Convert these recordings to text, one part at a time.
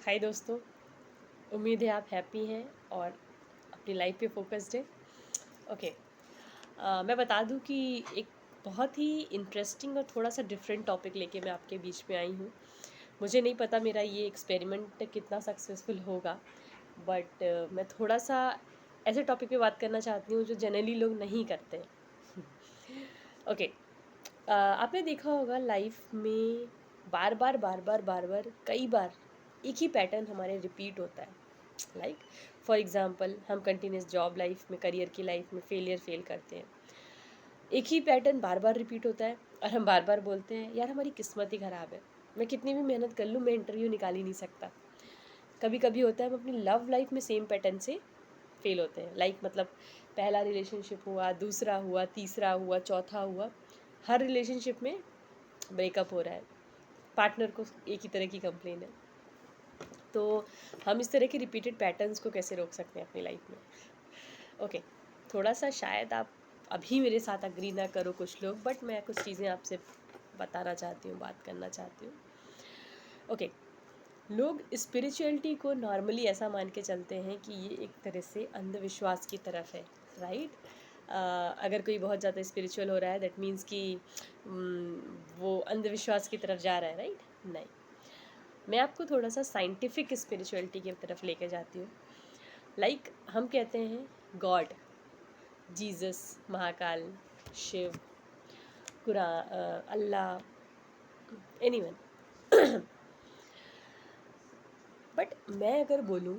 हाय दोस्तों, उम्मीद है आप हैप्पी हैं और अपनी लाइफ पे फोकस्ड हैं। ओके, मैं बता दूं कि एक बहुत ही इंटरेस्टिंग और थोड़ा सा डिफरेंट टॉपिक लेके मैं आपके बीच में आई हूँ। मुझे नहीं पता मेरा ये एक्सपेरिमेंट कितना सक्सेसफुल होगा, बट मैं थोड़ा सा ऐसे टॉपिक पे बात करना चाहती हूँ जो जनरली लोग नहीं करते। ओके, आपने देखा होगा लाइफ में बार बार कई बार एक ही पैटर्न हमारे रिपीट होता है। लाइक फॉर एग्जाम्पल, हम कंटिन्यूस जॉब लाइफ में, करियर की लाइफ में फेल करते हैं। एक ही पैटर्न बार बार रिपीट होता है और हम बार बार बोलते हैं यार हमारी किस्मत ही ख़राब है, मैं कितनी भी मेहनत कर लूँ मैं इंटरव्यू निकाल ही नहीं सकता। कभी कभी होता है हम अपनी लव लाइफ में सेम पैटर्न से फेल होते हैं। मतलब पहला रिलेशनशिप हुआ, दूसरा हुआ, तीसरा हुआ, चौथा हुआ, हर रिलेशनशिप में ब्रेकअप हो रहा है, पार्टनर को एक ही तरह की कंप्लेन है। तो हम इस तरह के रिपीटेड पैटर्न्स को कैसे रोक सकते हैं अपनी लाइफ में? ओके, थोड़ा सा शायद आप अभी मेरे साथ अग्री ना करो कुछ लोग, बट मैं कुछ चीज़ें आपसे बताना चाहती हूँ, बात करना चाहती हूँ। ओके, लोग स्पिरिचुअलिटी को नॉर्मली ऐसा मान के चलते हैं कि ये एक तरह से अंधविश्वास की तरफ है, राइट? अगर कोई बहुत ज़्यादा स्पिरिचुअल हो रहा है दैट मीन्स कि वो अंधविश्वास की तरफ जा रहा है, राइट? नहीं, मैं आपको थोड़ा सा साइंटिफिक स्पिरिचुअलिटी की तरफ लेके जाती हूँ। हम कहते हैं God, Jesus, Mahakal, Shiv, Allah, anyone. But मैं अगर बोलूँ,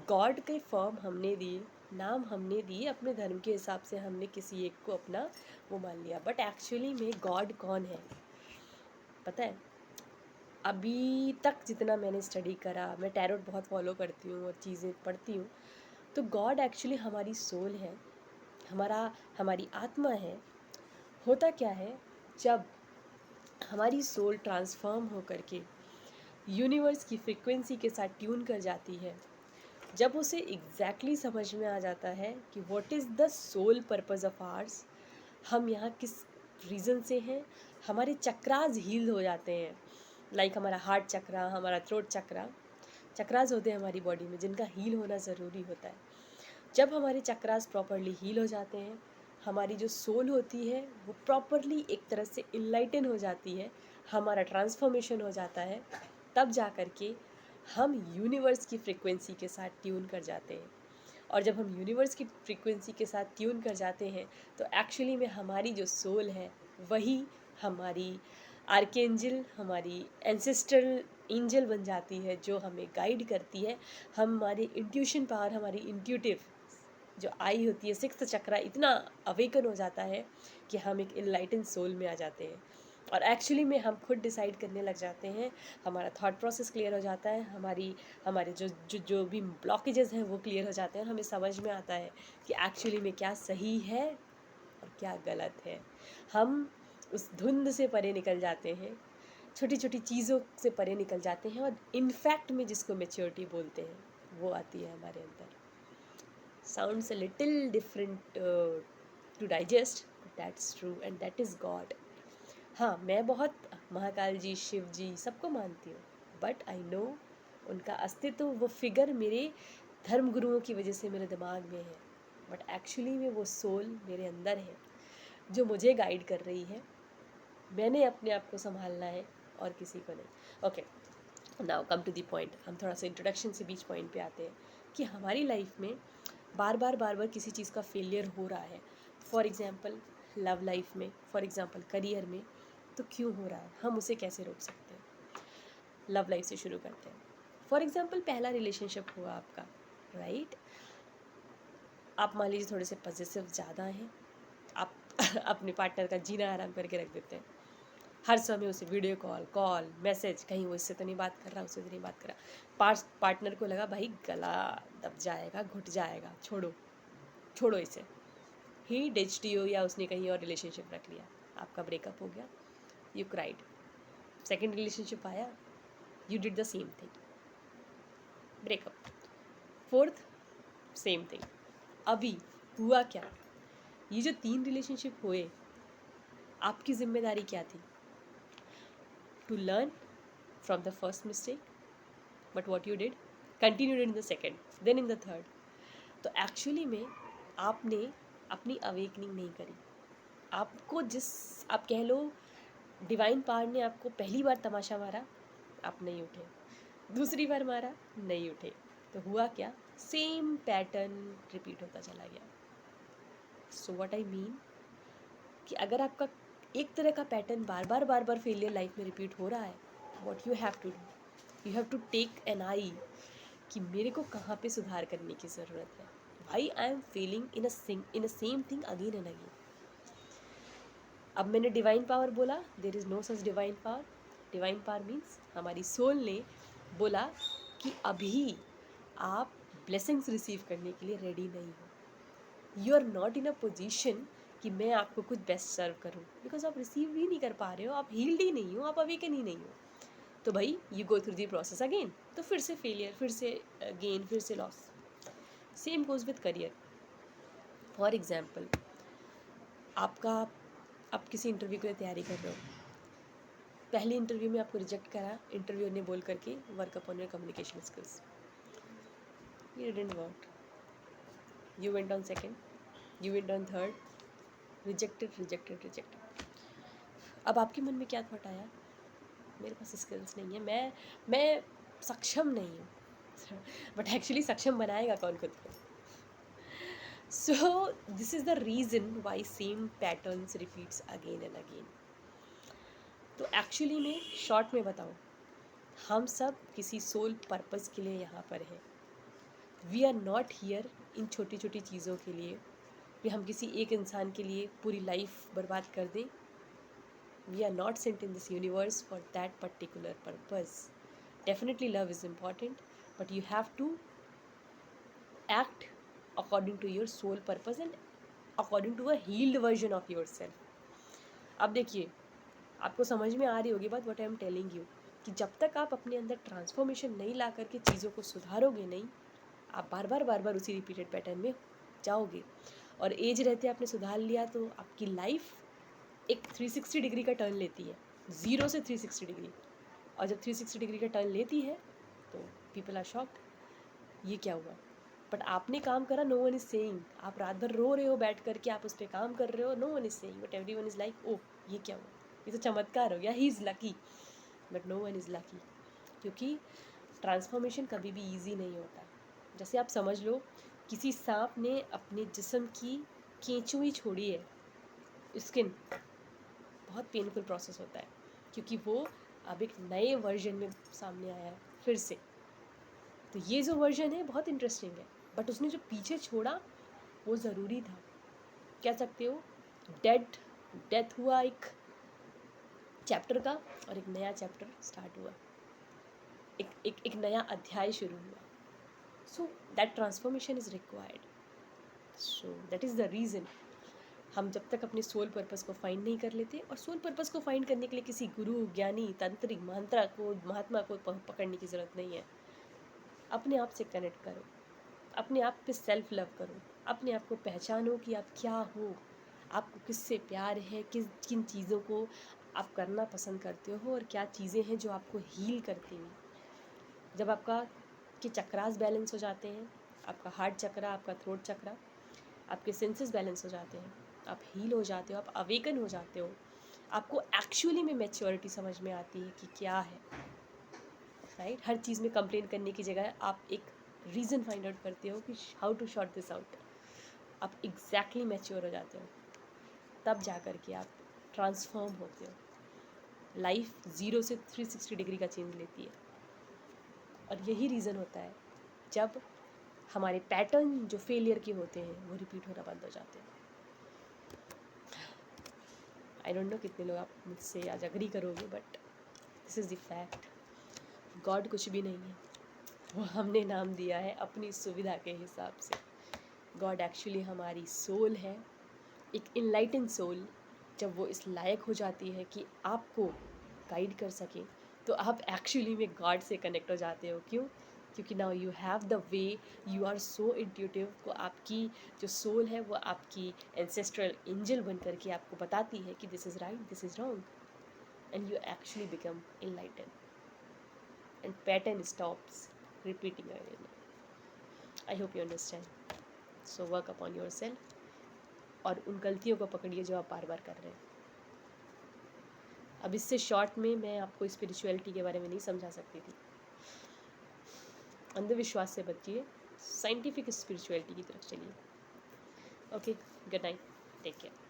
गॉड के फॉर्म हमने दिए, नाम हमने दिए, अपने धर्म के हिसाब से हमने किसी एक को अपना वो मान लिया, बट एक्चुअली में गॉड कौन है पता है? अभी तक जितना मैंने स्टडी करा, मैं टैरोट बहुत फॉलो करती हूँ और चीज़ें पढ़ती हूँ, तो गॉड एक्चुअली हमारी सोल है, हमारी आत्मा है। होता क्या है, जब हमारी सोल ट्रांसफॉर्म होकर के यूनिवर्स की फ्रिक्वेंसी के साथ ट्यून कर जाती है, जब उसे एग्जैक्टली समझ में आ जाता है कि what is the soul purpose of ours, हम यहाँ किस रीज़न से हैं, हमारे चक्रास हील हो जाते हैं। हमारा हार्ट चक्रा, हमारा थ्रोट चक्रा, चक्रास होते हैं हमारी बॉडी में जिनका हील होना ज़रूरी होता है। जब हमारे चक्रास प्रॉपरली हील हो जाते हैं, हमारी जो सोल होती है वो प्रॉपरली एक तरह से इनलाइटन हो जाती है, हमारा ट्रांसफॉर्मेशन हो जाता है, तब जा कर के हम यूनिवर्स की फ्रिक्वेंसी के साथ ट्यून कर जाते हैं। और जब हम यूनिवर्स की फ्रिक्वेंसी के साथ ट्यून कर जाते हैं तो एक्चुअली में हमारी जो सोल है वही हमारी आर्केंजल, हमारी एंसेस्ट्रल एंजल बन जाती है, जो हमें गाइड करती है। हमारी इंट्यूशन पावर, हमारी इंट्यूटिव जो आई होती है, सिक्स्थ चक्रा इतना अवेकन हो जाता है कि हम एक इनलाइटन सोल में आ जाते हैं और एक्चुअली में हम खुद डिसाइड करने लग जाते हैं। हमारा थॉट प्रोसेस क्लियर हो जाता है, हमारे जो भी ब्लॉकेजेस हैं वो क्लियर हो जाते हैं और हमें समझ में आता है कि एक्चुअली में क्या सही है और क्या गलत है। हम उस धुंध से परे निकल जाते हैं, छोटी छोटी चीज़ों से परे निकल जाते हैं और इनफैक्ट में जिसको मेच्योरिटी बोलते हैं वो आती है हमारे अंदर। Sounds a little different to digest, but that's true and that is God. हाँ, मैं बहुत महाकाल जी, शिव जी सबको मानती हूँ, बट आई नो उनका अस्तित्व, वो फिगर मेरे धर्म गुरुओं की वजह से मेरे दिमाग में है, बट एक्चुअली में वो सोल मेरे अंदर है जो मुझे गाइड कर रही है। मैंने अपने आप को संभालना है और किसी को नहीं। Okay, now come to the point. हम थोड़ा सा इंट्रोडक्शन से बीच पॉइंट पे आते हैं कि हमारी लाइफ में बार बार किसी चीज़ का फेलियर हो रहा है। फॉर एग्ज़ाम्पल लव लाइफ में, फॉर एग्ज़ाम्पल करियर में, तो क्यों हो रहा है, हम उसे कैसे रोक सकते हैं? लव लाइफ से शुरू करते हैं। फॉर एग्ज़ाम्पल पहला रिलेशनशिप हुआ आपका, राइट? आप मान लीजिए थोड़े से पॉजिटिव ज़्यादा हैं, आप अपने पार्टनर का जीना आराम करके रख देते हैं, हर समय उसे वीडियो कॉल मैसेज, कहीं वो इससे तो नहीं बात कर रहा, उससे तो नहीं बात कर रहा। पार्टनर को लगा भाई गला दब जाएगा, घुट जाएगा, छोड़ो इसे, ही डिच्ड यू, या उसने कहीं और रिलेशनशिप रख लिया, आपका ब्रेकअप हो गया, यू क्राइड। सेकेंड रिलेशनशिप आया, you did the same thing, breakup. Fourth, same thing. अभी हुआ क्या, ये जो 3 रिलेशनशिप हुए, आपकी जिम्मेदारी क्या थी? To learn from the first mistake, but what you did, continued in the second, then in the third. तो एक्चुअली में आपने अपनी अवेकनिंग नहीं करी. आपको जिस, आप कह लो डिवाइन पावर ने आपको पहली बार तमाशा मारा, आप नहीं उठे. दूसरी बार मारा, नहीं उठे. तो हुआ क्या, सेम पैटर्न रिपीट होता चला गया. सो व्हाट आई मीन कि अगर आपका एक तरह का पैटर्न बार बार फेलियर लाइफ में रिपीट हो रहा है, what you have to do, you have to take an eye कि मेरे को कहाँ पे सुधार करने की ज़रूरत है. Why I am failing in a same thing again and again. अब मैंने डिवाइन पावर बोला, there is no such divine power. Divine power means हमारी सोल ने बोला कि अभी आप ब्लेसिंग्स रिसीव करने के लिए रेडी नहीं हो. You are not in a position कि मैं आपको कुछ बेस्ट सर्व करूँ, बिकॉज आप रिसीव ही नहीं कर पा रहे हो, आप हील्ड ही नहीं हो, आप अवेकन ही नहीं हो. तो भाई you go through the process again. तो फिर से फेलियर, फिर से गेन, फिर से loss. Same goes with career. For example, आपका, आप किसी इंटरव्यू के लिए तैयारी कर रहे हो, पहली इंटरव्यू में आपको रिजेक्ट करा इंटरव्यू ने बोल करके work upon your communication skills. You didn't work. You went on second, you went on third, rejected. अब आपके मन में क्या थॉट आया, मेरे पास स्किल्स नहीं है, मैं सक्षम नहीं हूँ. बट एक्चुअली सक्षम बनाएगा कौन खुद को. So this is the reason why same patterns repeats again and again. तो एक्चुअली में शॉर्ट में बताऊँ, हम सब किसी सोल पर्पस के लिए यहाँ पर हैं. We are not here in छोटी छोटी चीज़ों के लिए कि हम किसी एक इंसान के लिए पूरी लाइफ बर्बाद कर दें. We are not sent in this universe for that particular purpose. Definitely love is important, but you have to act according to your soul purpose and according to a healed version of yourself. अब देखिए, आपको समझ में आ रही होगी बात what I am telling you, कि जब तक आप अपने अंदर ट्रांसफॉर्मेशन नहीं ला करके चीज़ों को सुधारोगे नहीं, आप बार बार उसी रिपीटेड पैटर्न में जाओगे. और एज रहते आपने सुधार लिया तो आपकी लाइफ एक 360 डिग्री का टर्न लेती है, 0 से 360 डिग्री. और जब 360 डिग्री का टर्न लेती है तो पीपल आर शॉक्ड, ये क्या हुआ. बट आपने काम करा, नो वन इज़ सेइंग. आप रात भर रो रहे हो बैठ करके, आप उस पर काम कर रहे हो, no one is saying, but everyone is like oh ये क्या हुआ, ये तो चमत्कार हो गया, he is lucky. But no one is lucky, क्योंकि ट्रांसफॉर्मेशन कभी भी ईजी नहीं होता. जैसे आप समझ लो, किसी सांप ने अपने जिस्म की केंचुई छोड़ी है, स्किन, बहुत पेनफुल प्रोसेस होता है, क्योंकि वो अब एक नए वर्जन में सामने आया है फिर से. तो ये जो वर्जन है बहुत इंटरेस्टिंग है, बट उसने जो पीछे छोड़ा वो ज़रूरी था. कह सकते हो डेथ हुआ एक चैप्टर का, और एक नया चैप्टर स्टार्ट हुआ, एक नया अध्याय शुरू हुआ. So that transformation is required. So that is the reason हम जब तक अपने सोल पर्पस को फाइंड नहीं कर लेते, और सोल पर्पस को फाइंड करने के लिए किसी गुरु, ज्ञानी, तांत्रिक, मंत्रा को, महात्मा को पकड़ने की ज़रूरत नहीं है. अपने आप से कनेक्ट करो, अपने आप पे सेल्फ लव करो, अपने आप को पहचानो कि आप क्या हो, आपको किससे प्यार है, किन चीज़ों को आप करना पसंद करते हो, और क्या चीज़ें हैं जो आपको हील करती हैं. जब आपका के चक्रास बैलेंस हो जाते हैं, आपका हार्ट चक्रा, आपका थ्रोट चक्रा, आपके सेंसेस बैलेंस हो जाते हैं, आप हील हो जाते हो, आप अवेकन हो जाते हो, आपको एक्चुअली में मैच्योरिटी समझ में आती है कि क्या है. राइट, हर चीज़ में कंप्लेन करने की जगह आप एक रीज़न फाइंड आउट करते हो कि how to sort this out. आप एग्जैक्टली मैच्योर हो जाते हो, तब जा कर के आप ट्रांसफॉर्म होते हो. लाइफ 0 से 360 डिग्री का चेंज लेती है. और यही रीज़न होता है जब हमारे पैटर्न जो फेलियर के होते हैं वो रिपीट होना बंद हो जाते हैं. आई डोंट नो कितने लोग आप मुझसे आज अग्री करोगे, but this is the fact. God कुछ भी नहीं है, वो हमने नाम दिया है अपनी सुविधा के हिसाब से. गॉड एक्चुअली हमारी सोल है, एक इनलाइटन सोल. जब वो इस लायक हो जाती है कि आपको गाइड कर सके, तो आप एक्चुअली में गॉड से कनेक्ट हो जाते हो. क्यों? क्योंकि now you have the way, you are so intuitive. को आपकी जो सोल है वो आपकी एंसेस्ट्रल एंजल बन करके आपको बताती है कि this is right, this is wrong, and you actually become enlighten. And pattern stops repeating again. I hope you understand. So work upon your self और उन गलतियों को पकड़िए जो आप बार बार कर रहे हैं. अब इससे शॉर्ट में मैं आपको स्पिरिचुअलिटी के बारे में नहीं समझा सकती थी. अंधविश्वास से बचिए, साइंटिफिक स्पिरिचुअलिटी की तरफ चलिए. Okay, good night, take care.